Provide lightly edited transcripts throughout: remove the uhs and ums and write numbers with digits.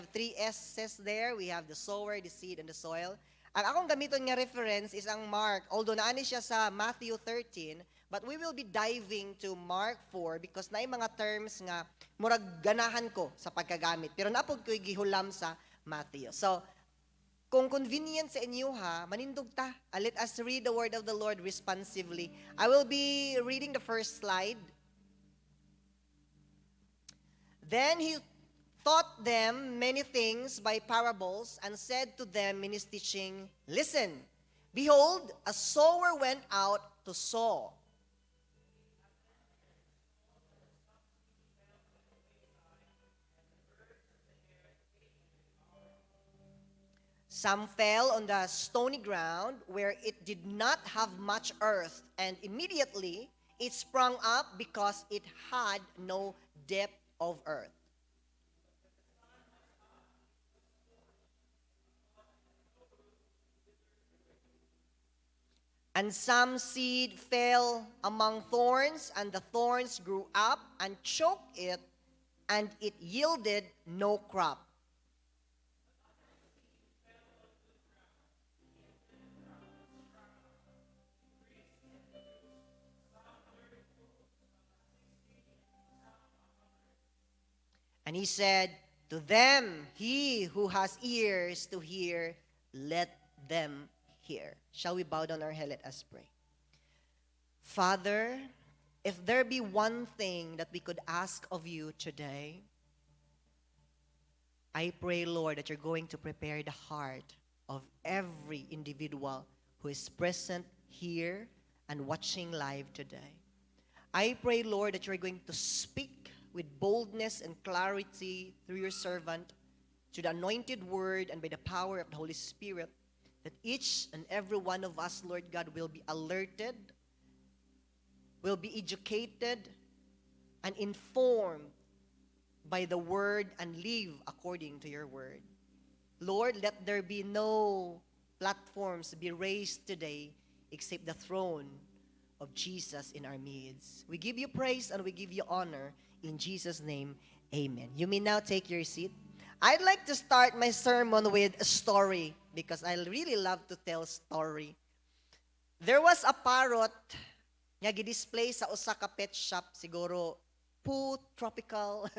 have three S's there. We have the sower, the seed, and the soil. Ang akong gamiton nga reference is ang Mark. Although naani siya sa Matthew 13, but we will be diving to Mark 4 because naay mga terms nga murag ganahan ko sa pagkagamit. Pero napod ko'y gihulam sa Matthew. So, kung convenient sa inyo ha, manindog ta. Let us read the word of the Lord responsively. I will be reading the first slide. Then he taught them many things by parables and said to them in his teaching, listen, behold, a sower went out to sow. Some fell on the stony ground where it did not have much earth, and immediately it sprung up because it had no depth of earth. And some seed fell among thorns, and the thorns grew up and choked it, and it yielded no crop. And he said, to them, he who has ears to hear, let them hear. Shall we bow down our head? Let us pray. Father, if there be one thing that we could ask of you today, I pray, Lord, that you're going to prepare the heart of every individual who is present here and watching live today. I pray, Lord, that you're going to speak with boldness and clarity through your servant to the anointed word and by the power of the Holy Spirit, that each and every one of us, Lord God, will be alerted, will be educated, and informed by the word and live according to your word. Lord, let there be no platforms to be raised today except the throne of Jesus in our midst. We give you praise and we give you honor. In Jesus' name, amen. You may now take your seat. I'd like to start my sermon with a story because I really love to tell story. There was a parrot nga gi-display sa usa ka pet shop, siguro Poo Tropical.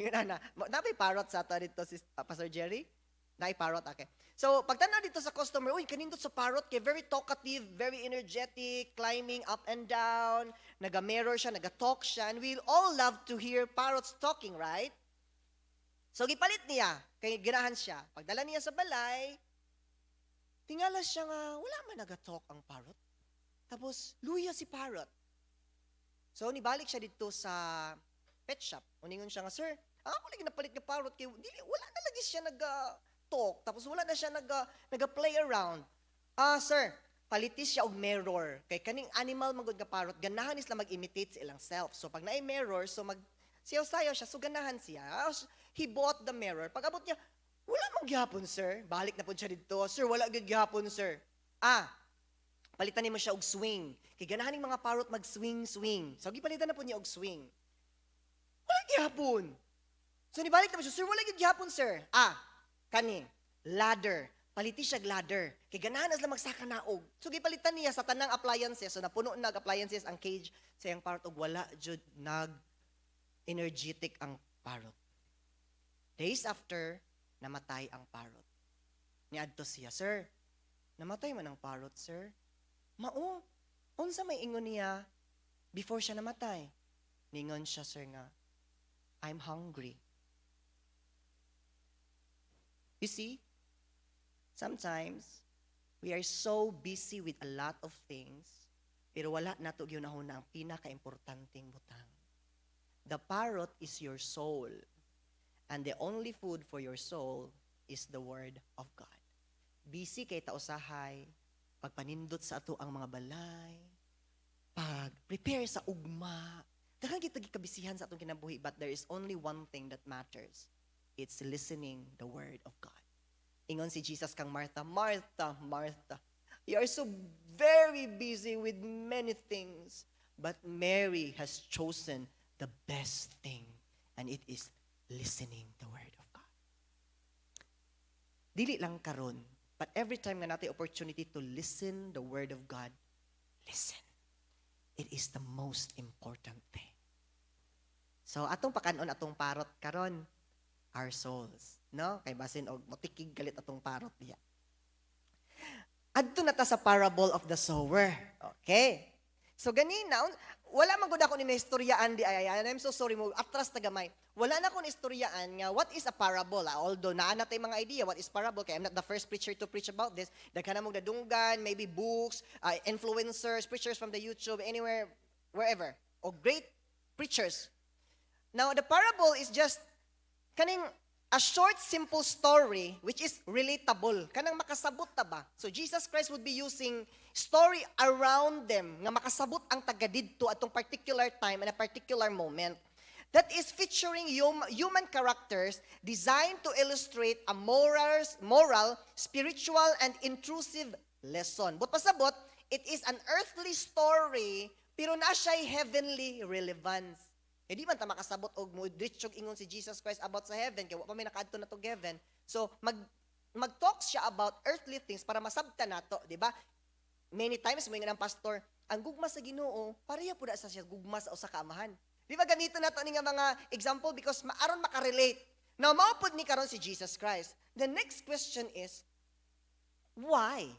Yun na. Napay parrot sa ato dito si Pastor Jerry? Naay parrot, okay. So, pagtanaw dito sa customer, uy, kanindot sa parrot, kay very talkative, very energetic, climbing up and down, naga-mirror siya, naga-talk siya, and we all love to hear parrots talking, right? So, gipalit niya, kay ginahan siya. Pagdala niya sa balay, tingala siya nga, wala man naga-talk ang parrot. Tapos, luya si parrot. So, nibalik siya dito sa pet shop. Uningon siya nga, sir, ako lagi napalit ng parrot, kay wala na lagi siya nag-talk, tapos wala na siya nag-play around. Sir, palitis siya og mirror. Kay kaning animal magod nga parrot, ganahan isla mag-imitate sa ilang self. So, pag naay mirror, so sayaw-sayaw siya, so ganahan siya. He bought the mirror. Pag abot niya, wala mang gyapon, sir. Balik na po siya dito. Sir, wala gyud gyapon, sir. Palitan nimo siya og swing. Kay ganahan ning mga parrot mag-swing-swing. So, gipalitan na po niya og swing. Wala gyapon. So, nibalik na po siya, sir, wala gyud gyapon, sir. Kani, ladder. Paliti siya ladder. Kay ganahan na sila magsaka naog. So, gipalitan niya sa tanang appliances. So, napuno nag-appliances ang cage sa iyang parrot og wala jud nag-energetic ang parrot. Days after, namatay ang parrot. Niadto siya, sir, namatay man ang parrot, sir. Mao, unsa may ingon niya before siya namatay? Ningon siya, sir, nga, I'm hungry. You see, sometimes, we are so busy with a lot of things, pero wala nato gyunahuna ang pinaka-importanting butang. The parrot is your soul, and the only food for your soul is the Word of God. Busy kay tausahay, pagpanindot sa ato ang mga balay, pag-prepare sa ugma. Daghang kita gikabisihan sa atong kinabuhi, but there is only one thing that matters. It's listening the Word of God. Ingon si Jesus kang Martha, Martha, Martha, you are so very busy with many things, but Mary has chosen the best thing, and it is listening the Word of God. dili lang karon, but every time nga natin opportunity to listen the Word of God, listen. It is the most important thing. So, atong pakanon, atong parot karon, our souls. No? Kay basin og motikig galit atong parot diya. Adto na ta sa parable of the sower. Okay. So ganina, wala man gud ako ni nahistoryaan di ay. And I'm so sorry mo, atras ta gamay. Wala na ko nahistoryaan nga what is a parable. Although naa na tay mga idea what is parable, kay I'm not the first preacher to preach about this. Daghan na mo dadunggan, maybe books, influencers, preachers from the YouTube, anywhere, wherever. O great preachers. Now the parable is just kaning a short, simple story which is relatable. Kanang makasabot ta ba? So Jesus Christ would be using story around them nga makasabot ang taga-didto atong particular time and a particular moment. That is featuring human characters designed to illustrate a moral, spiritual, and intrusive lesson. But pasabot, it is an earthly story pero na siya'y heavenly relevance. Di man ta makasabot og mo ditsog ingon si Jesus Christ about sa heaven kay wa pa may nakaadto na to heaven. So mag-talk siya about earthly things para masabtan nato, di ba? Many times mo ng pastor, ang gugma sa Ginoo, pareha pud sa siya gugma sa usa ka amahan. Di ba ganito nato ni nga mga example because maaron makarelate. Now mao pud ni karon si Jesus Christ. The next question is why?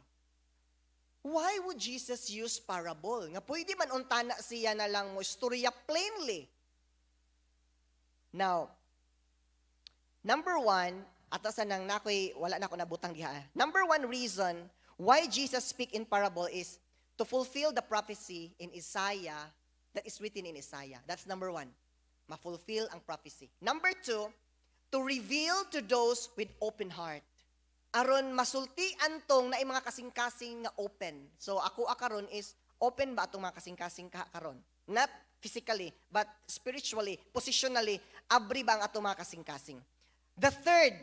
Why would Jesus use parable? Nga pwede man untana siya na lang mo istorya plainly. Now, number one, atasan nang nakoy, wala na ako nabutang diha. Number one reason why Jesus speak in parable is to fulfill the prophecy in Isaiah that is written in Isaiah. That's number one. Ma-fulfill ang prophecy. Number two, to reveal to those with open heart. Aron masultian tong na mga kasing-kasing nga open. So ako akaron is open ba atong mga kasing-kasing karon? Not physically, but spiritually, positionally, abri ba ang atong mga kasing-kasing. The third,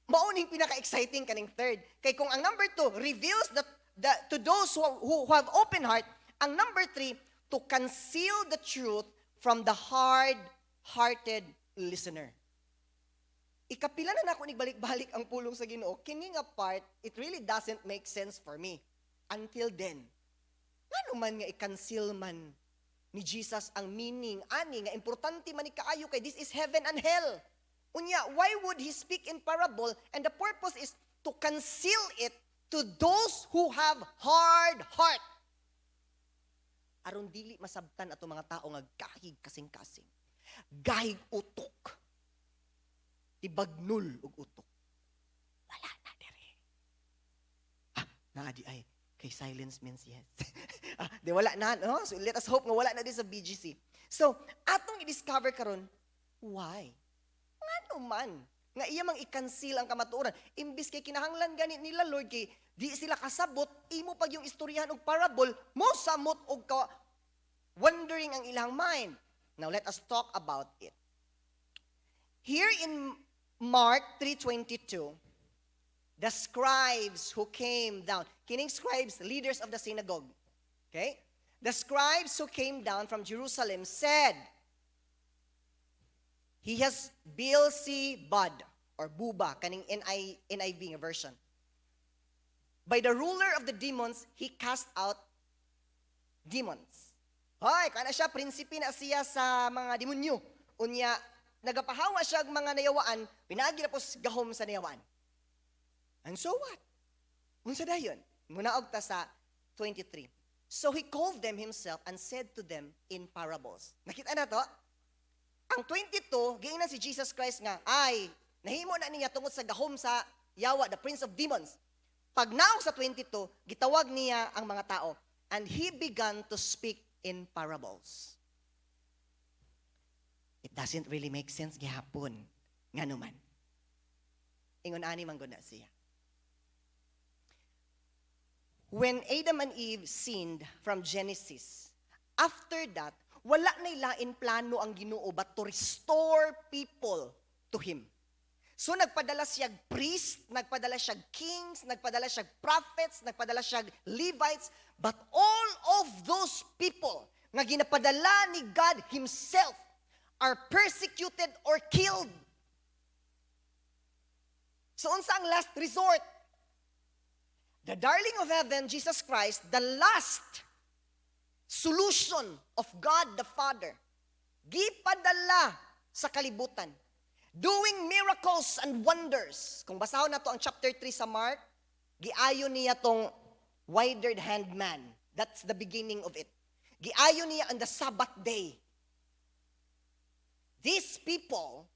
mauning pinaka-exciting kaning third. Kay kung ang number two reveals that to those who have open heart, ang number three, to conceal the truth from the hard-hearted listener. Ikapila na ako balik-balik ang pulong sa Ginoo. Kini nga part, it really doesn't make sense for me. Until then, ano man nga i-conceal man ni Jesus ang meaning, ani, nga importante man ni kaayo kay this is heaven and hell. Unya, why would he speak in parable? And the purpose is to conceal it to those who have hard heart. Aron dili masabtan ato mga tao nga gahig kasing-kasing. Gahig utok. Ibagnul og utok. Wala na dere. Naadi ay kay silence means yes. Di wala na, no? So let us hope nga wala na din sa BGC. So, atong i-discover karon, why? Ngano man nga iya mang i-cancel ang kamatuoran. Imbis kay kinahanglan gani nila Lord kay di sila kasabot, imo pag yung istoryahan og parable, mo samot og wondering ang ilang mind. Now let us talk about it. Here in Mark 3:22, the scribes who came down, kining scribes, leaders of the synagogue, okay? The scribes who came down from Jerusalem said, he has Beelzebub, or Buba, kaning NIV version. By the ruler of the demons, he cast out demons. Hoy, kana siya, prinsipe na siya sa mga demonyo. Unya, nagapahawa siya mga nayawaan, pinagi na po gahom sa nayawaan. And so what? Unsa dayon? Munaog ta sa 23. So he called them himself and said to them in parables. Nakita na to? Ang 22, giingnan si Jesus Christ nga, ay, nahimo na niya tungod sa gahom sa yawa, the prince of demons. Pag naog sa 22, gitawag niya ang mga tao. And he began to speak in parables. It doesn't really make sense gihapon. Nga naman. Ingon ani man gud na siya. When Adam and Eve sinned from Genesis, after that, wala na ilain plano ang Ginoo but to restore people to Him. So nagpadala siya priest, nagpadala siya kings, nagpadala siya prophets, nagpadala siya Levites, but all of those people nga ginapadala ni God Himself are persecuted or killed. So unsa ang last resort? The darling of heaven, Jesus Christ, the last solution of God the Father, gipadala sa kalibutan, doing miracles and wonders. Kung basahon na to ang chapter 3 sa Mark, giayon niya tong withered hand man. That's the beginning of it. Giayon niya on the Sabbath day. These people,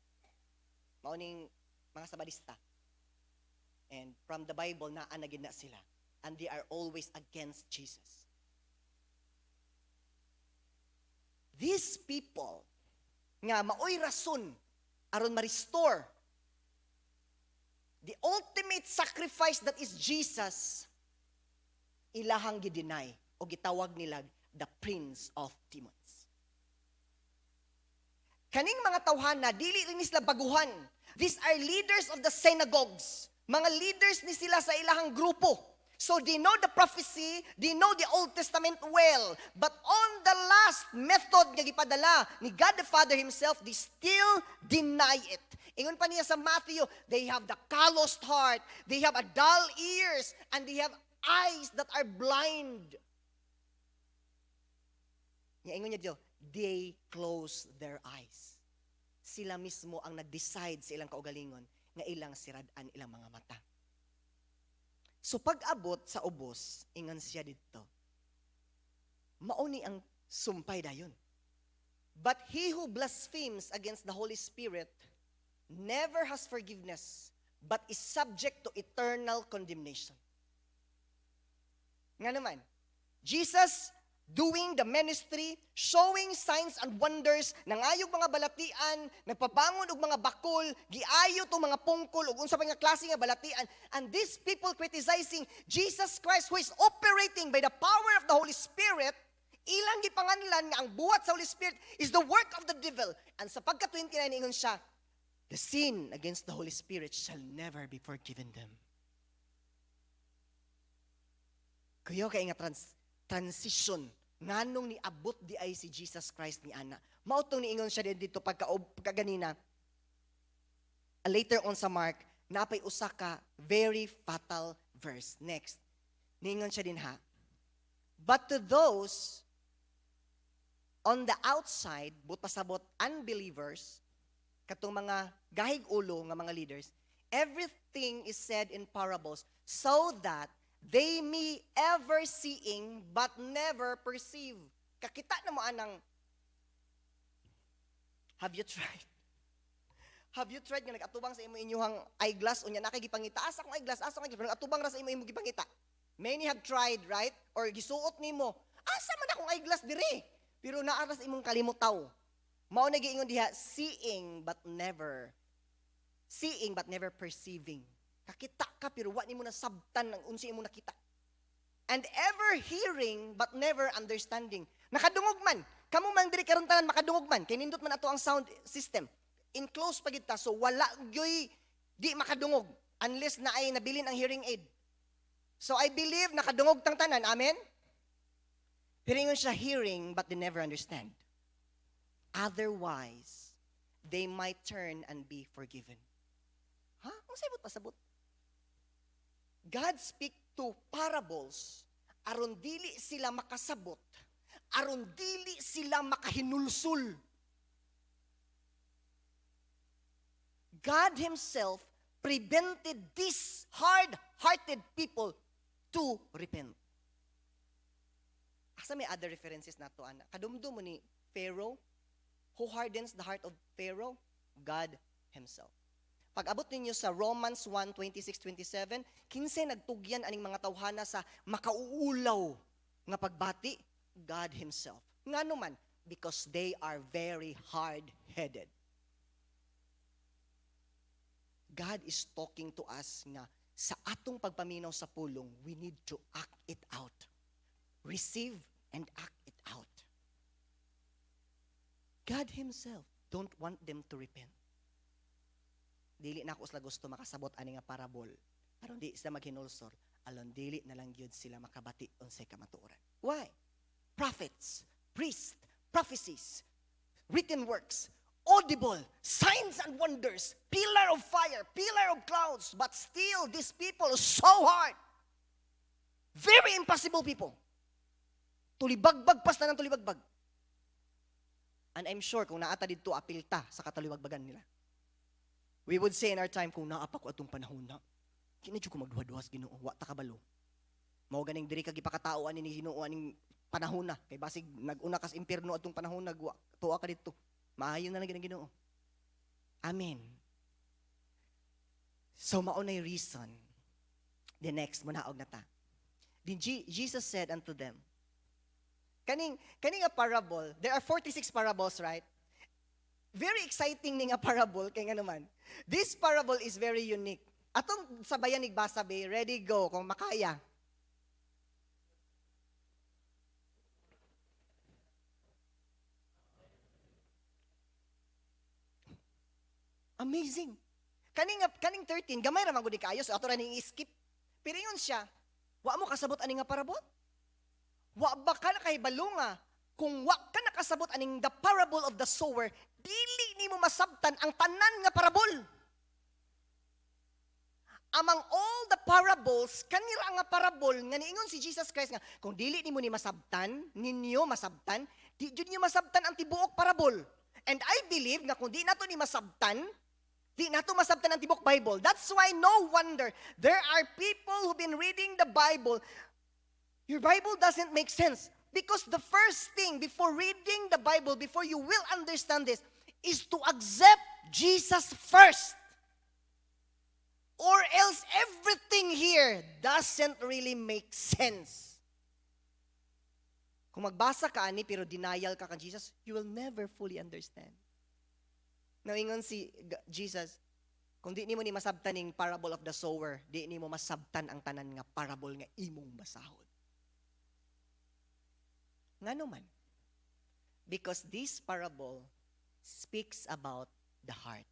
mauning mga Sabadista, and from the Bible, naanagin na sila. And they are always against Jesus. These people, nga maoy rason, aron ma-restore the ultimate sacrifice that is Jesus, ilahang gidinay, o gitawag nila, the Prince of Demons. Kaning mga tawhana, dili rin sila baguhan. These are leaders of the synagogues. Mga leaders ni sila sa ilahang grupo. So they know the prophecy, they know the Old Testament well. But on the last method nga gipadala ni God the Father Himself, they still deny it. Ingon pa niya sa Matthew, they have the calloused heart, they have a dull ears, and they have eyes that are blind. Ingon niya dito, they close their eyes. Sila mismo ang nag-decide sa ilang kaugalingon nga ilang sirad-an ilang mga mata. So pag-abot sa ubos, ingon siya dito, mauni ang sumpay dayon. But he who blasphemes against the Holy Spirit never has forgiveness, but is subject to eternal condemnation. Nga naman, Jesus doing the ministry, showing signs and wonders, nangayog mga balatian, nagpabangon og mga bakol, giayo tong mga pungkol ug unsa pa nga klase nga balatian, and these people criticizing Jesus Christ who is operating by the power of the Holy Spirit, ilang gipanganlan nga ang buhat sa Holy Spirit is the work of the devil. And sa pagka 29 ingon siya, the sin against the Holy Spirit shall never be forgiven them. Kuyo kay nga transition nganong ni abot di ay si Jesus Christ ni ana. Mautong niingon siya dito pagkaganina. Later on sa Mark, napay usa ka very fatal verse. Next. Niingon siya din ha. But to those on the outside, but pasabot unbelievers, katong mga gahig ulo nga mga leaders, everything is said in parables so that they may ever seeing but never perceive. Kakita na mo anang, have you tried? Have you tried nga nag-atubang sa imo inyuhang eyeglass unya na kay gipangita? Asa kong eyeglass? Asa kong eyeglass? Nag-atubang ra sa imo gipangita. Many have tried, right? Or gisuot nimo. Asa man akong eyeglass diri? Pero naaras imong kalimutaw. Mao na giingon diha, seeing but never perceiving. Kakita ka pero wa nimo nasabtan ng unsa imo nakita. And ever hearing but never understanding. Nakadungog man. Kamo man diri karon tanan makadungog man. Kay nindot man ato ang sound system. Enclosed pa gid ta, so wala gyoy di makadungog unless na ay nabilin ang hearing aid. So I believe nakadungog tang tanan. Amen. Pero ingon siya hearing but they never understand. Otherwise, they might turn and be forgiven. Ha? Ang sabot pasabot. God speak to parables aron dili sila makasabot, aron dili sila makahinulsul. God Himself prevented these hard-hearted people to repent. Asa may other references na to, ana? Kadumdum mo ni Pharaoh. Who hardens the heart of Pharaoh? God Himself. Pag-abot ninyo sa Romans 1:26-27, kinse nagtugyan aning mga tawhana sa makauulaw nga pagbati? God Himself. Ngano man? Because they are very hard-headed. God is talking to us nga sa atong pagpaminaw sa pulong, we need to act it out. Receive and act it out. God Himself don't want them to repent. Dili na ako sila gusto makasabot ani nga parabol. Aron di sila maghinulsor, alon dili na lang gyud sila makabati unsay kamatuoran. Why? Prophets, priests, prophecies, written works, audible, signs and wonders, pillar of fire, pillar of clouds, but still these people are so hard. Very impossible people. Tulibagbag pas na ng tulibagbag. And I'm sure kung naata dito apilta sa katulibagbagan nila. We would say in our time, kung naapa ko atong panahon na, kinadyo ko magduha-duhas Ginoo, wa ta kabalo. Mao ganing diri kag ipakataoan ni Ginoo aning panahon na kay basig nag-una kas impierno atong panahon nagwa tuwa ka dito. Maayo na lang ginang Ginoo. Amen. So mao nay reason. The next munaog na ta. Then Jesus said unto them, kaning a parable, there are 46 parables, right? Very exciting ning a parable kay nga naman. This parable is very unique. Atong sabayan nigbasa be, ready go kung makaya. Amazing. Kaning 13, gamay ra man gud kayo so ato ra ning skip. Pero yun siya, wa mo kasabot ani nga parable? Wa ba ka nakahibalo nga kung wa ka nakasabot aning the parable of the sower, dili nimo masabtan ang tanan nga parable. Among all the parables, kanira nga parable nga niingon si Jesus Christ nga kung dili nimo ni masabtan, ninyo masabtan, di jud niyo masabtan ang tibuok parable. And I believe nga kung di nato ni masabtan, di nato masabtan ang tibuok Bible. That's why no wonder there are people who've been reading the Bible. Your Bible doesn't make sense. Because the first thing before reading the Bible, before you will understand this, is to accept Jesus first. Or else everything here doesn't really make sense. Kung magbasa ka ani pero denial ka kan Jesus, you will never fully understand. Naingon si Jesus, kung di nimo ni masabtan ning parable of the sower, di nimo masabtan ang tanan nga parable nga imong basahon. Ngano man? Because this parable speaks about the heart.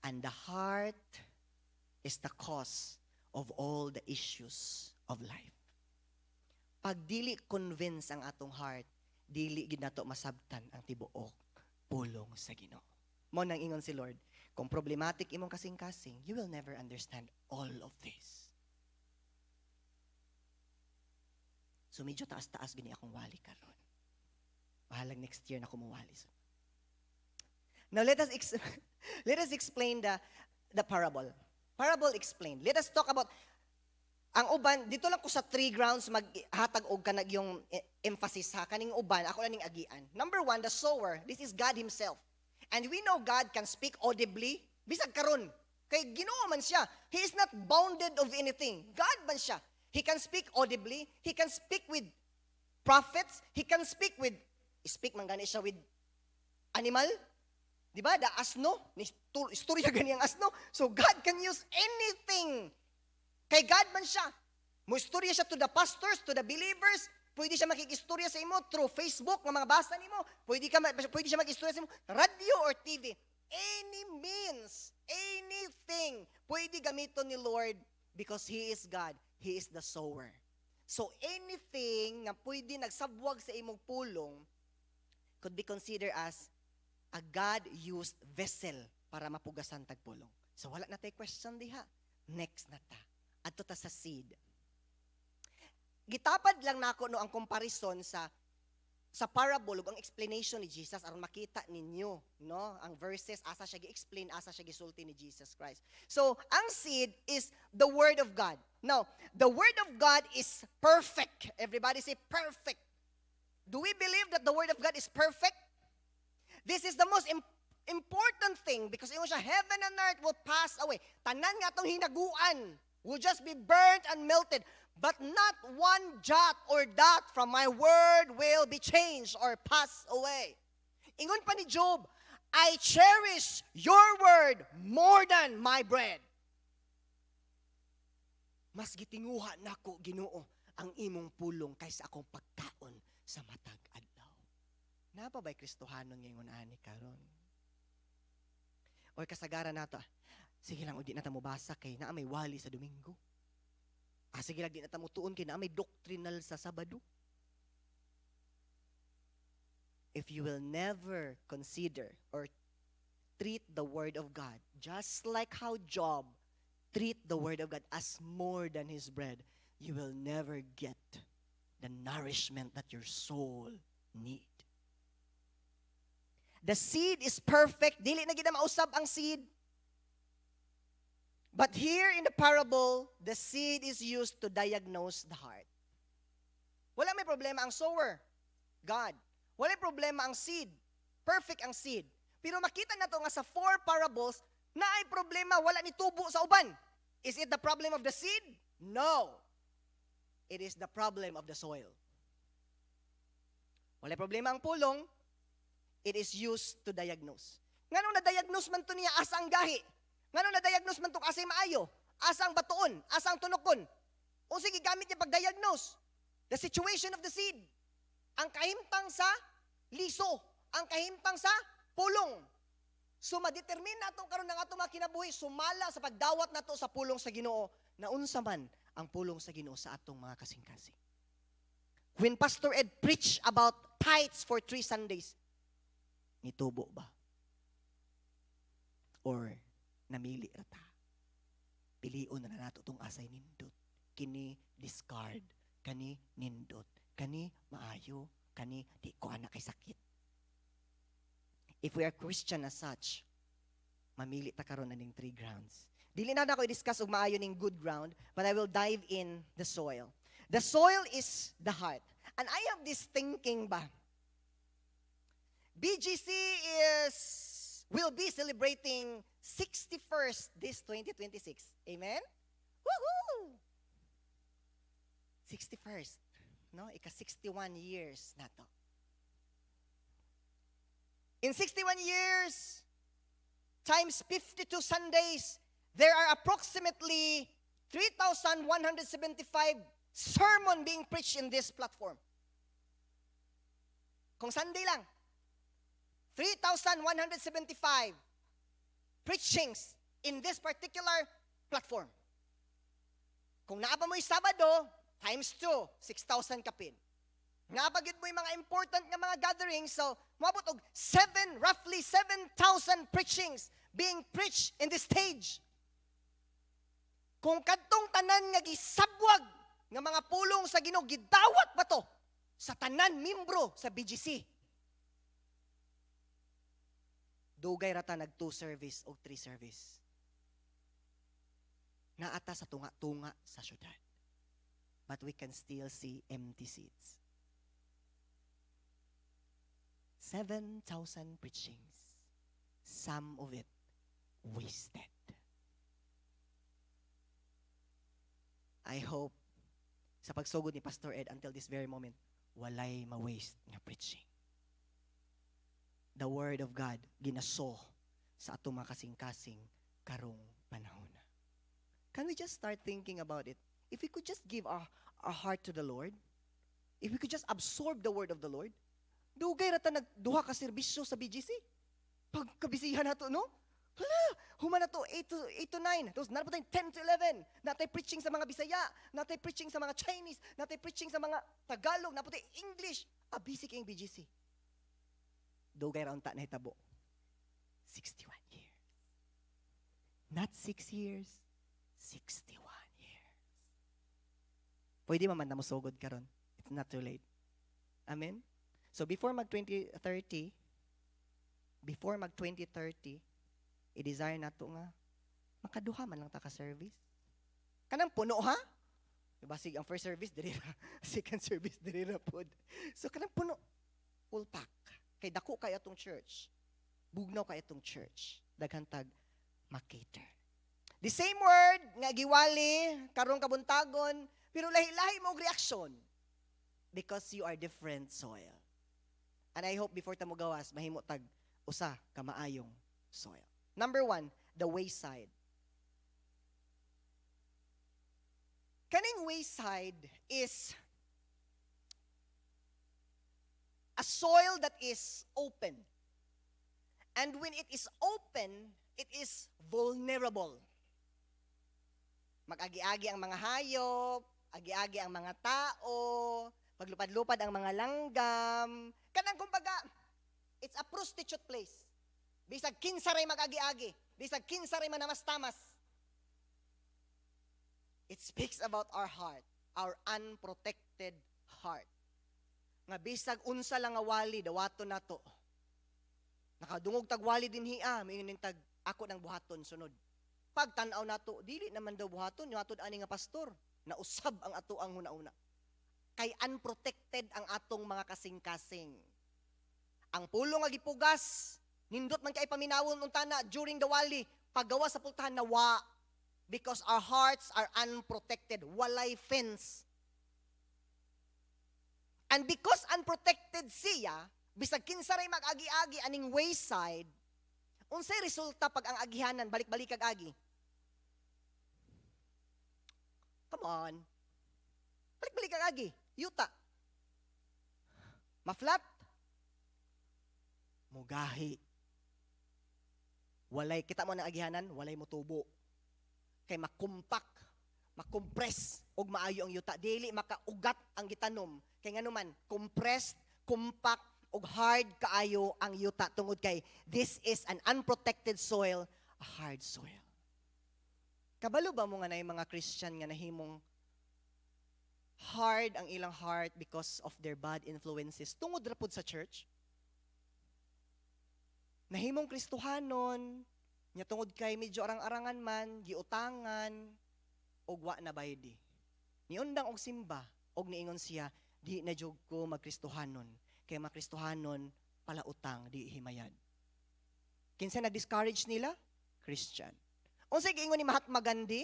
And the heart is the cause of all the issues of life. Pag dili convince ang atong heart, dili gid nato masabtan ang tibuok pulong sa Ginoo. Mo nang ingon si Lord, kung problematic imong kasing-kasing, you will never understand all of this. So medyo taas-taas gini akong wali karon. Bahalag next year na kumuwali. So. Now let us explain the parable. Parable explained. Let us talk about ang uban, dito lang ko sa 3 grounds maghatag og kanag yung emphasis ha. Kaning uban, ako lang ning agian. Number 1, the sower. This is God Himself. And we know God can speak audibly. Bisag karon. Kay Ginoo man siya. He is not bounded of anything. God man siya. He can speak audibly. He can speak with prophets. He can speak man gani siya with animal. Diba? The asno. Istorya gani ang asno. So God can use anything. Kay God man siya. Mo istorya siya to the pastors, to the believers. Pwede siya makikistorya sa imo through Facebook, ng mga basa nimo. Pwede siya makikistorya sa imo radio or TV. Any means, anything, pwede gamiton ni Lord because He is God. He is the sower. So anything na pwede nagsabwag sa imong pulong could be considered as a God-used vessel para mapugasan tagpulong. So wala na tayo question diha. Next na ta. Adto ta sa seed. Gitapad lang nako no ang comparison sa parable ug ang explanation ni Jesus aron makita ninyo no ang verses asa siya gi-explain, asa siya gisulti ni Jesus Christ. So ang seed is the word of God. Now, the word of God is perfect. Everybody say perfect. Do we believe that the word of God is perfect? This is the most important thing because ingon siya heaven and earth will pass away. Tanan nga tong hinaguan will just be burnt and melted. But not one jot or dot from my word will be changed or pass away. Ingon pa ni Job, I cherish your word more than my bread. Mas gitinguha nako Ginoo ang imong pulong kaysa akong pagkaon sa matag adlaw. Napa ba'y Kristohanon ngayon ani karon? Or kasagaran nato, sige lang, di na ta mo basa kay naa may wali sa Domingo. Sige lang, di na ta mo tuon kay naa may doctrinal sa Sabado. if you will never consider or treat the Word of God, just like how Job treat the Word of God as more than his bread, you will never get the nourishment that your soul need. The seed is perfect. Dili na gid na mausab ang seed. But here in the parable, the seed is used to diagnose the heart. Wala may problema ang sower, God. Wala may problema ang seed. Perfect ang seed. Pero makita na to nga sa 4 parables, na ay problema, wala ni tubo sa uban. Is it the problem of the seed? No. It is the problem of the soil. Wala problema ang pulong, it is used to diagnose. Nganong na-diagnose man to niya asa ang gahi? Nganong na-diagnose man to kasi maayo? Asa ang batuon? Asa ang tunokon? O sige, gamit niya pag-diagnose. The situation of the seed. Ang kahimtang sa liso. Ang kahimtang sa pulong. So, madetermine na itong karoon ng atong mga kinabuhi, sumala sa pagdawat na to sa pulong sa Ginoo, na unsa man ang pulong sa Ginoo sa atong mga kasing-kasing. When Pastor Ed preached about tithes for 3 Sundays, nitubo ba? Or namili rata? Pilion na nato itong asay nindot. Kini discard. Kani nindot. Kani maayo. Kani di ko anak kay sakit. If we are Christian as such, mamili ta karon aning 3 grounds. Dili na ako i-discuss og maayo ning good ground, but I will dive in the soil. The soil is the heart. And I have this thinking ba, BGC will be celebrating 61st this 2026. Amen? Woohoo! 61st. No? Ika 61 years na to. In 61 years, times 52 Sundays, there are approximately 3,175 sermon being preached in this platform. Kung Sunday lang, 3,175 preachings in this particular platform. Kung naapa mo'y Sabado, times 2, 6,000 kapin. Napagid mo yung mga important nga mga gatherings, so mabot og roughly 7,000 preachings being preached in this stage. Kung kadtong tanan nga gisabwag nga mga pulong sa Ginoo, gidawat ba to sa tanan membro sa BGC? Dugay rata nag 2 service o 3 service. Naata sa tunga-tunga sa syudad. But we can still see empty seats. 7,000 preachings. Some of it wasted. I hope sa pagsugod ni Pastor Ed until this very moment, walay ma-waste nga preaching. The Word of God ginaso sa atong mga kasing-kasing karong panahon. Can we just start thinking about it? If we could just give our heart to the Lord, if we could just absorb the Word of the Lord, dugay rata nagduha ka serbisyo sa BGC. Pagkabisihan na to, no? Hala, human na to 8 to 9. Tapos naroon tayong 10 to 11. Natay preaching sa mga Bisaya, natay preaching sa mga Chinese, natay preaching sa mga Tagalog, naroon tayong English. Basic ang BGC. Dugay raon ta na hitabo. 61 years. Not 6 years, 61 years. Pwede man na mo sugod karon. It's not too late. Amen? So before mag-2030, i-desire na to nga, makaduha man lang ta ka-service. Kanang puno ha? Diba, ang first service, diri na. Second service, diri na pod. So kanang puno, full pack. Kay dako kay atong church. Bugnaw kay atong church. Daghantag makater. The same word nga giwali karong kabuntagon, pero lahi-lahi mo og reaction because you are different soil. And I hope before ta mo gawas, mahimo tag usa ka maayong soil. Number 1, the wayside. Kaning wayside is a soil that is open. And when it is open, it is vulnerable. Mag-agi-agi ang mga hayop, agi-agi ang mga tao, paglupad-lupad ang mga langgam. Kanang kumbaga, It's a prostitute place. Bisag kinsa ray mag-agi-agi, bisag kinsa ray manamas-tamas. It speaks about our heart, our unprotected heart. Nga bisag unsa lang nga wali dawaton nato. Nakadungog tag wali dinhi mayuning tag ako nang buhaton sunod. Pag tan-aw nato, dili naman daw buhaton, yung atod ani nga pastor, nausab ang ato ang huna-una. Kay unprotected ang atong mga kasing-kasing. Ang pulong nga gipugas, nindot man kay paminawon unta na during the wali, paggawa sa pultahan nawa, because our hearts are unprotected, walay fence. And because unprotected siya, bisag kinsa ray mag-agi-agi aning wayside, unsay resulta pag ang agihanan balik-balik kag agi? Come on. Balik-balik kag agi, yuta. Ma-flat. Mugahi. Walay kita mo ng agihanan, walay motubo. Kay makumpak, makompress og maayo ang yuta. Dili makaugat ang gitanom. Kay nganuman, compressed, compact og hard kaayo ang yuta tungod kay this is an unprotected soil, a hard soil. Kabalo ba mo nga na yung mga Christian nga nahimong hard ang ilang heart because of their bad influences tungod ra pud sa church? Nahimong Kristohanon, nya tungod kay medyo arang-arangan man, giutangan, og wa na baydi. Niundang og simba, og niingon siya, di na jud ko magkristohanon. Kay makristohanon, pala utang, di himayad. Kinsa nag-discourage nila? Christian. Unsay giingon ni Mahatma Gandhi?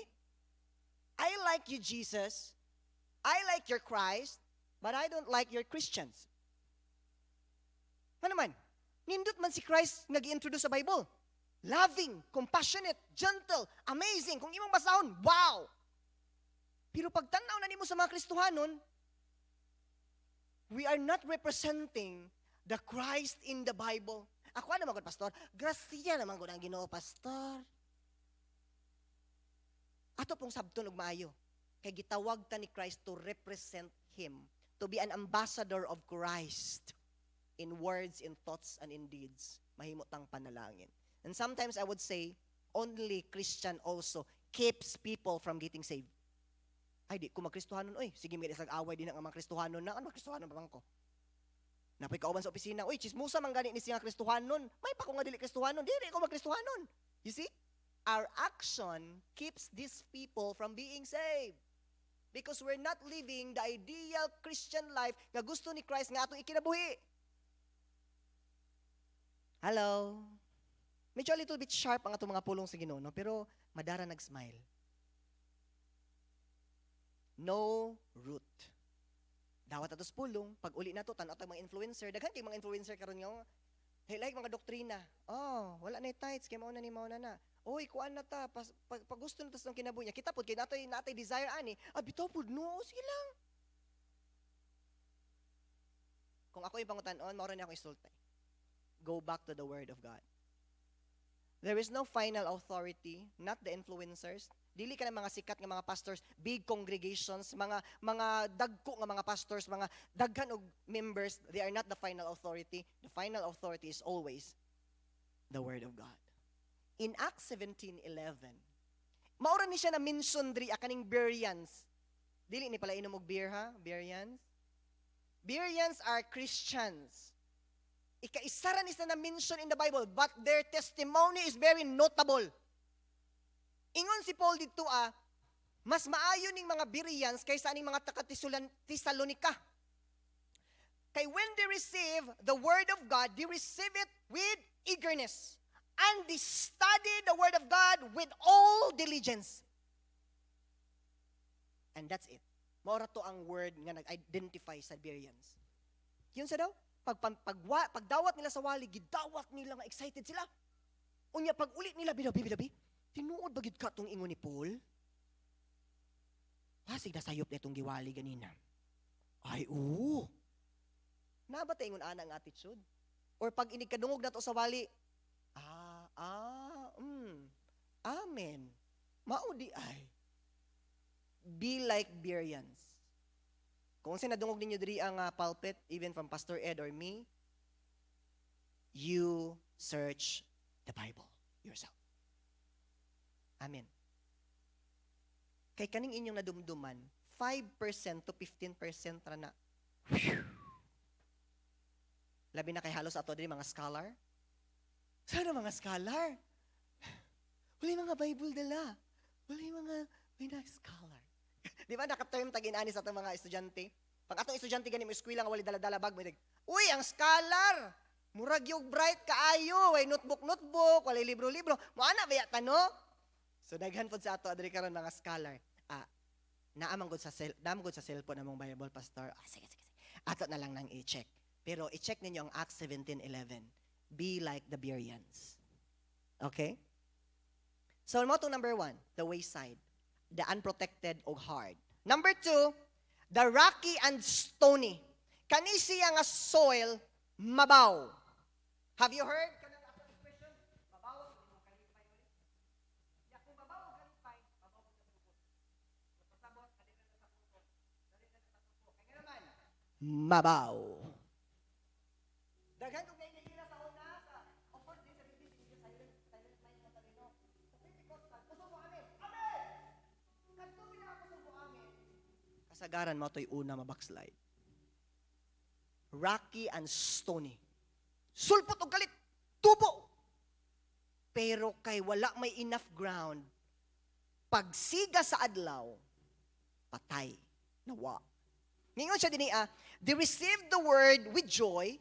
I like you, Jesus. I like your Christ, but I don't like your Christians. Ano man? Nindot man si Christ nag-introduce sa Bible. Loving, compassionate, gentle, amazing. Kung imong basahon, wow! Pero pag tanaw na nimo sa mga Kristohanon, we are not representing the Christ in the Bible. Ako naman ko, pastor, grasya naman ko ng Ginoo, pastor. Ato pong sabton og maayo. Kay gitawag ta ni Christ to represent Him, to be an ambassador of Christ in words, in thoughts, and in deeds. Mahimo tang panalangin. And sometimes I would say, only Christian also keeps people from getting saved. Ay, di ko magkristohanon. Oy, sige, may isang away din ang mga kristohanon na. Ano magkristohanon pa ko? Napay kauban sa opisina. Oy, chismusa man gani ni siya kristohanon. May pa ko nga dili kristohanon. Dili ko magkristohanon. You see? Our action keeps these people from being saved. Because we're not living the ideal Christian life nga gusto ni Christ nga atong ikinabuhi. Hello? Medyo a little bit sharp ang atong mga pulong sa Ginoo, no? Pero madara nag-smile. No root. Dawat atos pulong, pag uli na to, tan-aw tag mga influencer, daghan kay mga influencer karon nga, hey, like mga doktrina. Oh, wala na tithes, kay mauna ni mauna na. Oy, kuan na ta, pag gusto na tas ng kinabuhi niya, kita pod kay natay desire ani, bitaw pod no, sige lang. Kung ako ipangutan-on, maura ni ako isultay. Go back to the Word of God. There is no final authority, not the influencers. Dili ka ng mga sikat nga mga pastors, big congregations, mga dagko nga mga pastors, mga daghan og members, they are not the final authority. The final authority is always the Word of God. In Acts 17:11, maura ni siya na mention diri akaning Bereans. Dili ni pala inom og beer ha, Bereans. Bereans are Christians. Ika-isara ni na mention in the Bible, but their testimony is very notable. Ingon si Paul dito mas maayo ning mga Bereans kaysa aning mga taga-Tesalonica. Kay when they receive the word of God, they receive it with eagerness. And they study the word of God with all diligence. And that's it. Maura to ang word nga nag-identify sa Bereans. Yun sa daw? Pagdawat nila sa wali, gidawat nila nga excited sila. Unya, pag ulit nila, bilabi, tinuod bagid ka itong ingon ni Paul? Sige na sayop na itong giwali ganina. Ay, oo. Nabatay ingon ana ang attitude? Or pag inikadungog na to sa wali, amen. Maudi ay. Be like Bereans. Kung sinadungog ninyo diri ang pulpit, even from Pastor Ed or me, you search the Bible yourself. Amen. Kay kaning inyong nadumduman, 5% to 15% ra na. Labi na kay halos ato din mga scholar. Sana mga scholar? Wala mga Bible dala. Wala mga scholar. Di ba nakaterm tag-inani sa atong mga estudyante? Pag atong estudyante ganin mo eskwela nga wali dala-dala bag, may uy, ang scholar! Murag yung bright kaayo, way notebook, walay libro-libro. Moana ba yata, no? So daghan pod sa ato adiri karon mga scholar. Naamang gud sa cellphone among Bible pastor. Sige. Ato na lang nang i-check. Pero i-check ninyo ang Acts 17:11. Be like the Bereans. Okay? So motto number 1, the wayside, the unprotected o hard. Number 2, the rocky and stony. Kani siya nga soil mabaw. Have you heard? Mabaw. Daghan kung nainigila sa una, of course, din sa bibig, silent mic na talino. Sa Pentecost, kusog mo amin. Amen! Kanto kusog mo amin. Kasagaran mo to'y una mabackslide. Rocky and stony. Sulpot o galit. Tubo. Pero kay wala may enough ground, pagsiga sa adlaw, patay. Nawa. Ngayon siya din they received the word with joy.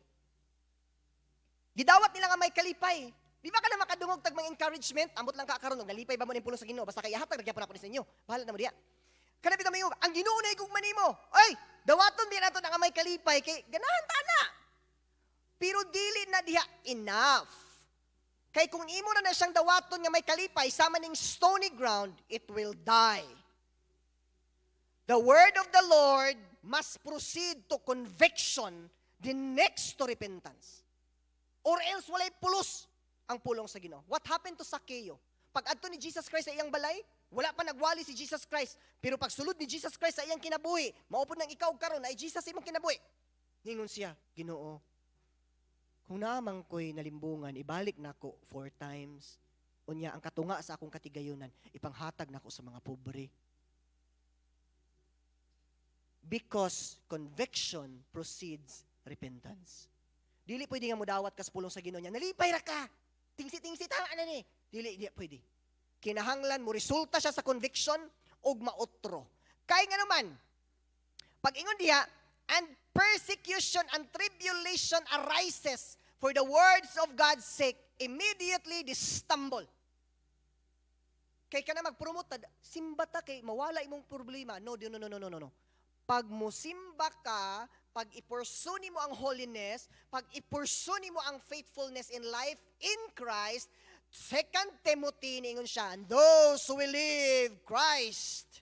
Gidawat nila nga may kalipay. Di ba ka na makadungog tag mga encouragement? Ambot lang ka karon nalipay ba mo ning pulo sa Ginoo? Basta kay hatag nagyapon ako ni sa inyo. Bahala na mo diya. Kana bitaw mayo, ang Ginoo na igugma nimo. Ay, dawaton di nato nga may kalipay kay ganahan ta na. Pero dili na diha enough. Kay kung imo na siyang dawaton nga may kalipay sama ning stony ground, it will die. The word of the Lord must proceed to conviction, the next to repentance. Or else walay pulos ang pulong sa Ginoo. What happened to Zacchaeus? Pag adto ni Jesus Christ sa iyang balay, wala pa nagwali si Jesus Christ. Pero pag sulod ni Jesus Christ sa iyang kinabuhi, maupod nang ikaw karon ay Jesus imong kinabuhi. Ningon siya, Ginoo, kung naamang ko'y nalimbungan, ibalik nako 4 times. Unya, ang katunga sa akong katigayunan, ipanghatag nako sa mga pobre. Because conviction precedes repentance. Dili pwede nga mudawat ka sa pulong sa Ginoo niya. Nalipay ra ka. Tingsi-tingsi tama na ni. Dili pwede. Kinahanglan mo resulta siya sa conviction ug maotro. Kay nga naman, pag ingon diha, and persecution and tribulation arises for the words of God's sake, immediately they stumble. Kay ka na mag-promote, simba ta kay mawala imong problema. No. Pag musimba ka, pag ipursuni mo ang holiness, pag ipursuni mo ang faithfulness in life in Christ, 2 Timothy, ningon siya, and those who will live Christ,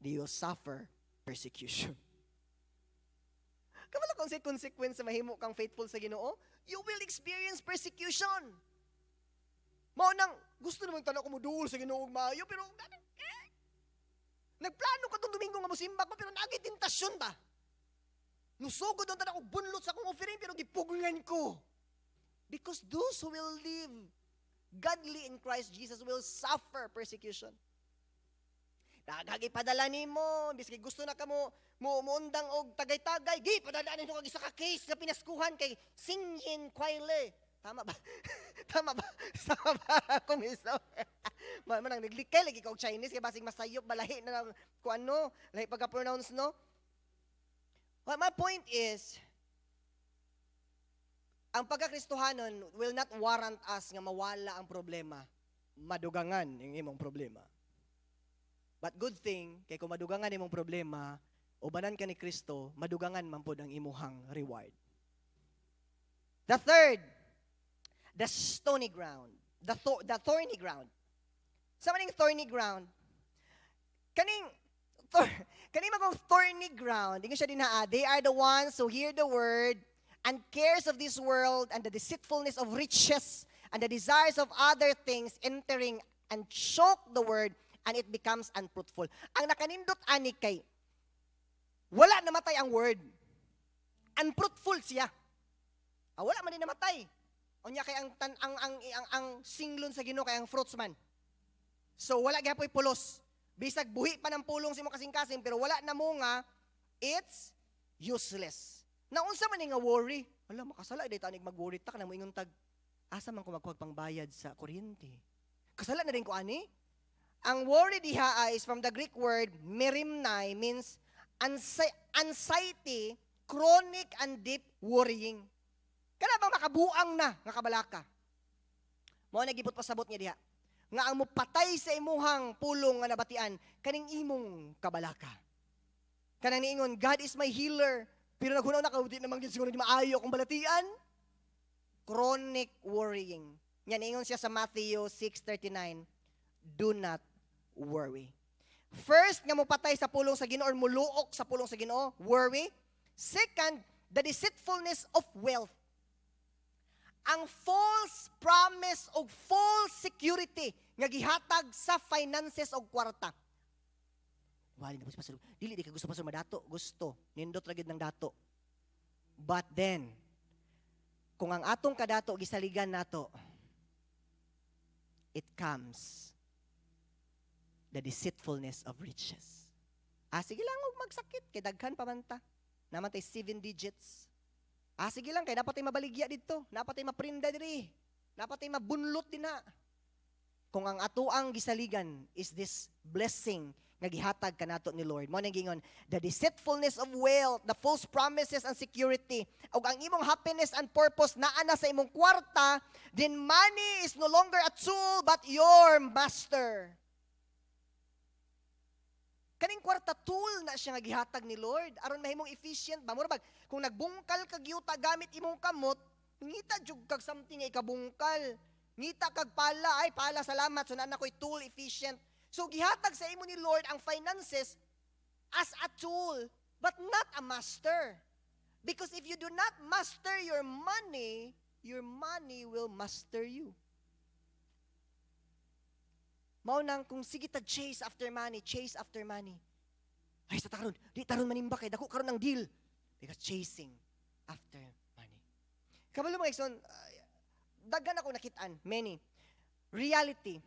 they will suffer persecution. Kamala kung sa consequence sa mahimo kang faithful sa Ginoo, you will experience persecution. Mao nang gusto naman tanong ko mo duol sa Ginoo maayo, pero nagplano ka itong Domingo nga musimba ko, pero naging tentasyon ba? Nusugod ang tanong ko, bunlot sa akong offering, pero gipugungan ko. Because those who will live godly in Christ Jesus will suffer persecution. Nagagipadala ni mo, biski gusto na ka mo muundang og tagay-tagay, padala nito kag isa ka case nga pinaskuhan kay Sinyin Kwaile. Tama ba? Tama ba? Kung iso. Manang naglikay lagi kog Chinese kay basig masayop balahi na kung ano, lahi pagka-pronounce no. Well, my point is, ang pagkakristohanon will not warrant us nga mawala ang problema. Madugangan ang imong problema. But good thing, kay kung madugangan imong problema, ubanan ka ni Kristo, madugangan man pod ang imuhang reward. The third, the stony ground, the thorny ground. Sa maning thorny ground, kaning magong thorny ground, ingon siya din they are the ones who hear the word and cares of this world and the deceitfulness of riches and the desires of other things entering and choke the word and it becomes unfruitful. Ang nakanindot ani kay wala namatay ang word. unfruitful siya. Wala man din namatay. Unya kay ang singlon sa Ginoo kay ang fruits man. So wala gyapon pulos. Bisag buhi pa ng pulong si mo kasing-kasing pero wala na mo nga, it's useless. Naunsa man nga worry? Wala makasala dito anig mag-worry ta kana mo ingon tag asa man ko magkuha pang bayad sa kuryente. Kasala na rin ko ani. Ang worry diha is from the Greek word merimnai, means anxiety, chronic and deep worrying. Kana bang makabuang na nga kabalaka. Mao na gibot pasabot niya diha. Nga ang mupatay sa imuhang pulong nga nabatian kaning imong kabalaka. Kanang niingon, God is my healer. Pero naghunaw na di naman gid siguro di maayo akong balatian. Chronic worrying. Yan ingon siya sa Matthew 6:39. Do not worry. First, nga mupatay sa pulong sa Ginoo or muluok sa pulong sa Ginoo, worry. Second, the deceitfulness of wealth. Ang false promise o false security nga gihatag sa finances o kwarta. Wali na po si Pastor. Dili di ka gusto Pastor madato, gusto. Nindot ra gid ng dato. But then, kung ang atong kadato gisaligan nato, it comes the deceitfulness of riches. Sige lang og magsakit kay daghan pa man ta. Naman tay 7 digits. Sige lang kay dapat tay mabaligya didto, dapat tay maprinda diri. Dapat tay mabunlot din na. Kung ang atoang gisaligan is this blessing nga gihatag kanato ni Lord. Mo nang gingon, the deceitfulness of wealth, the false promises and security, ug ang imong happiness and purpose naa na sa imong kwarta, then money is no longer a tool but your master. Kaning kwarta tool na siya nga gihatag ni Lord aron mahimong efficient ba murag kung nagbungkal kag yuta gamit imong kamot ngita jud kag something nga ikabungkal ngita kag pala ay pala salamat so na ko'y tool efficient. So gihatag sa imo ni Lord ang finances as a tool but not a master. Because if you do not master your money will master you. Mao nang kung sige ta chase after money. Ay sa taron, di taron manimba kay dako karon ang deal because chasing after money. Kabalo mo Exxon, daghan ako nakitaan, many. Reality.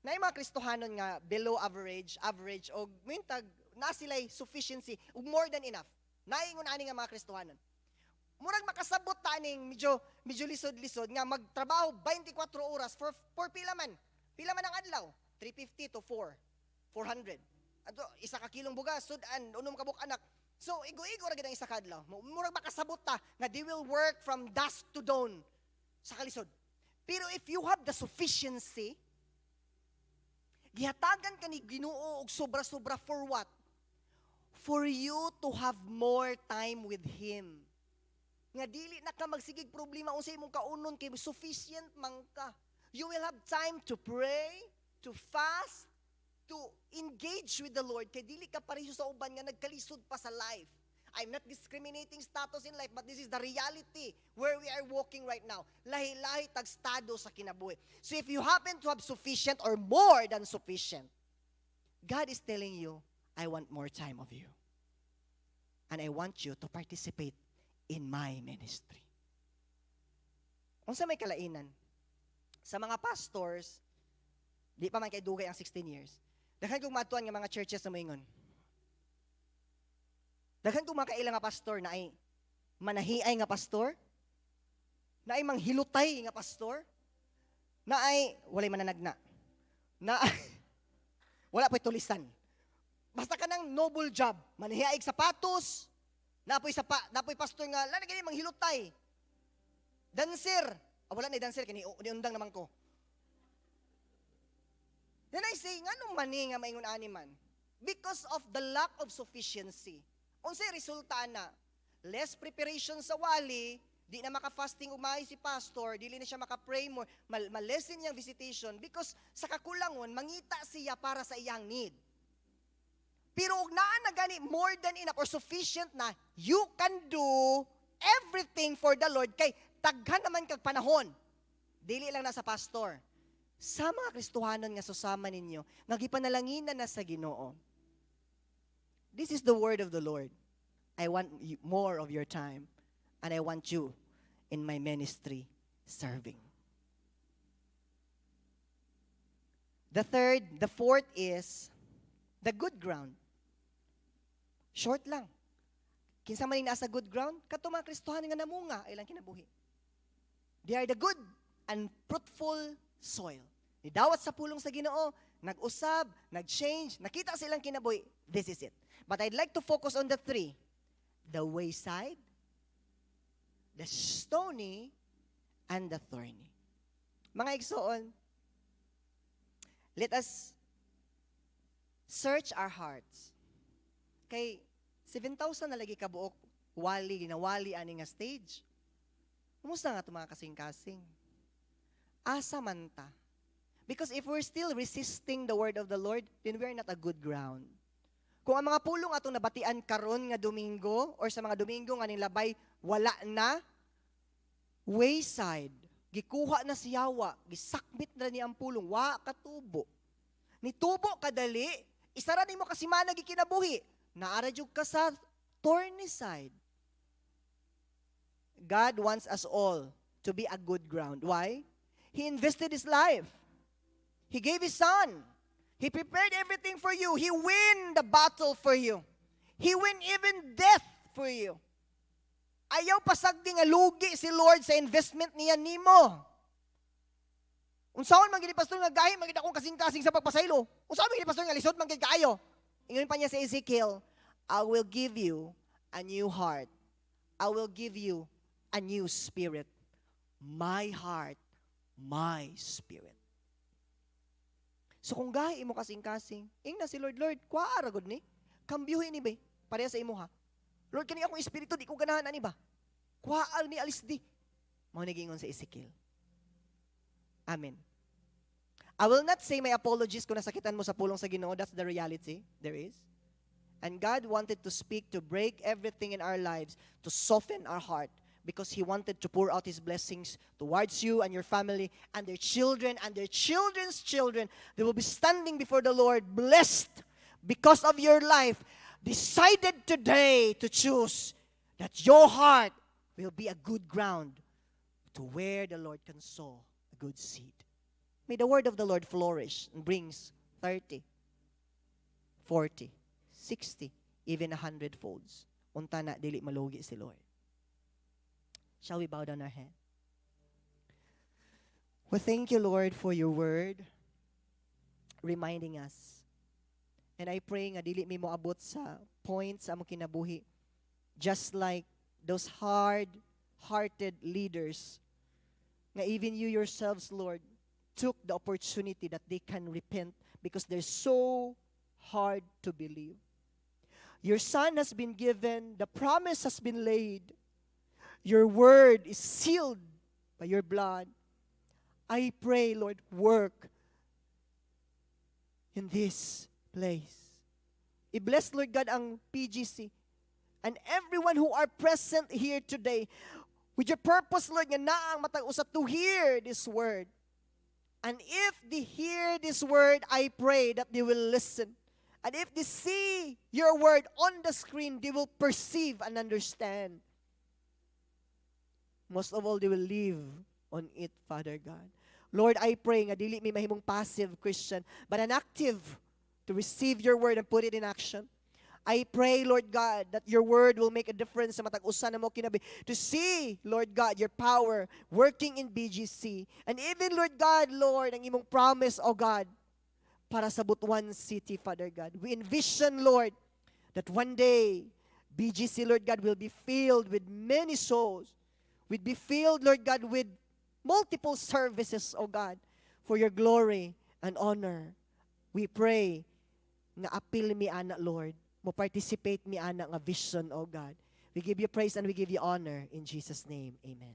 Na yung mga Kristohanon nga below average o mintag na sila'y sufficiency ug more than enough. Naingon ani nga mga Kristohanon. Murag makasabot ta aning medyo lisod-lisod nga magtrabaho 24 oras for pila man ang adlaw. 350 to 400. Ato isa ka kilong bugas sudan unom ka buk anak. So igo-igo ra gid ang isa ka adlaw. Murag makasabot ta nga they will work from dusk to dawn sa kalisod. Pero if you have the sufficiency, gihatagan ka ni Ginoo og sobra-sobra for what? For you to have more time with Him. Nga dili na ka magsigig problema unsay imong kaunon kay sufficient man ka. You will have time to pray, to fast, to engage with the Lord. Kay dili ka pareho sa uban nga nagkalisod pa sa life. I'm not discriminating status in life, but this is the reality where we are walking right now. Lahi-lahi tag estado sa kinabuhi. So if you happen to have sufficient or more than sufficient, God is telling you, I want more time of you. And I want you to participate in my ministry. Unsa may kalainan? Sa mga pastors, di pa man kay dugay ang 16 years. Daghan kong matuan nga mga churches na moingon. Daghan kong mga kaila nga pastor na ay manahiay nga pastor, na ay manghilutay nga pastor, na ay walay mananagna, na ay wala po'y tulisan. Basta ka ng noble job, manahiay sapatos, napoy pastor nga, lana ganyan manghilutay. Dancer, wala na dancer, kaniundang naman ko. Then I say, nga nung mani nga maingon ani man? Because of the lack of sufficiency. Unsay resulta na? Less preparation sa wali, di na maka-fasting umay si pastor, dili na siya maka-pray more, malessen niyang visitation because sa kakulangon, mangita siya para sa iyang need. Pero ug naa na gani more than enough or sufficient na, you can do everything for the Lord kay taghan naman kag panahon. Dili lang na sa pastor. Sa mga Kristohanon nga susama ninyo, nga gipanalanginan na sa Ginoo. This is the word of the Lord. I want more of your time. and I want you in my ministry serving. The fourth is the good ground. Short lang. Kinsa man nasa good ground, kato mga Kristohanon nga namunga ilang kinabuhi. They are the good and fruitful soil. Nidawat sa pulong sa Ginoo, nag-usab, nag-change, nakita silang kinabuhi. This is it. But I'd like to focus on the three. The wayside, the stony, and the thorny. Mga igsoon, let us search our hearts. Kay 7,000 na lagi kabuok, ginawali ani nga stage. Kumusta nga ito mga kasing-kasing? Asa man ta? Because if we're still resisting the word of the Lord, then we're not a good ground. Kung ang mga pulong atong nabatian karon nga Domingo, or sa mga Domingo nga nilabay, wala na, wayside, gikuha na si Yawa, gisakbit na ni ang pulong, wa katubo. Nitubo kadali, isara nimo kasi manag ikinabuhi, naara jud ka sa thorny side. God wants us all to be a good ground. Why? He invested His life. He gave His Son. He prepared everything for you. He win the battle for you. He win even death for you. Ayaw pasagdi nga lugi si Lord sa investment niya nimo. Unsaon man gid pastor nga gahi magid akong kasing-kasing sa pagpasaylo. Unsaon man gid pastor nga lisod man gid kaayo. Ingon pa niya sa Ezekiel, I will give you a new heart. I will give you a new spirit. My heart, my spirit. So kung gahi imo kasing-kasing, ingna si Lord, kuwaara gud ni. Kambyuhin ni ba? Pareha sa imo ha. Lord, kani akong espiritu, di ko ganahan ani ba? Kuwaar ni alis di. Mao nagingon sa Ezekiel. Amen. I will not say my apologies kung nasakitan mo sa pulong sa Ginoo. That's the reality. There is. And God wanted to speak, to break everything in our lives, to soften our heart, because He wanted to pour out His blessings towards you and your family and their children and their children's children. They will be standing before the Lord, blessed because of your life. Decided today to choose that your heart will be a good ground to where the Lord can sow a good seed. May the word of the Lord flourish and brings 30, 40, 60, even 100 folds. Unta na, dili malugi si Lord. Shall we bow down our head? We thank you, Lord, for your word reminding us. And I pray nga dili mi mo abot sa points sa among kinabuhi. Just like those hard-hearted leaders, nga even you yourselves, Lord, took the opportunity that they can repent because they're so hard to believe. Your Son has been given, the promise has been laid, your word is sealed by your blood. I pray, Lord, work in this place. I-bless, Lord God, ang PGC and everyone who are present here today with your purpose, Lord, nga naang matag-usat to hear this word. And if they hear this word, I pray that they will listen. And if they see your word on the screen, they will perceive and understand. Most of all, they will live on it, Father God. Lord, I pray nga dili mi mahimong passive Christian, but an active to receive your word and put it in action. I pray, Lord God, that your word will make a difference sa matag-usa na mo kinabi. To see, Lord God, your power working in BGC. And even, Lord God, Lord, ang imong promise, O God, para sa Butuan City, Father God. We envision, Lord, that one day, BGC, Lord God, will be filled with many souls. Will be filled, Lord God, with multiple services, O God, for your glory and honor. We pray nga apil mi ana, Lord, mo participate mi ana nga vision, O God. We give you praise and we give you honor in Jesus' name. Amen.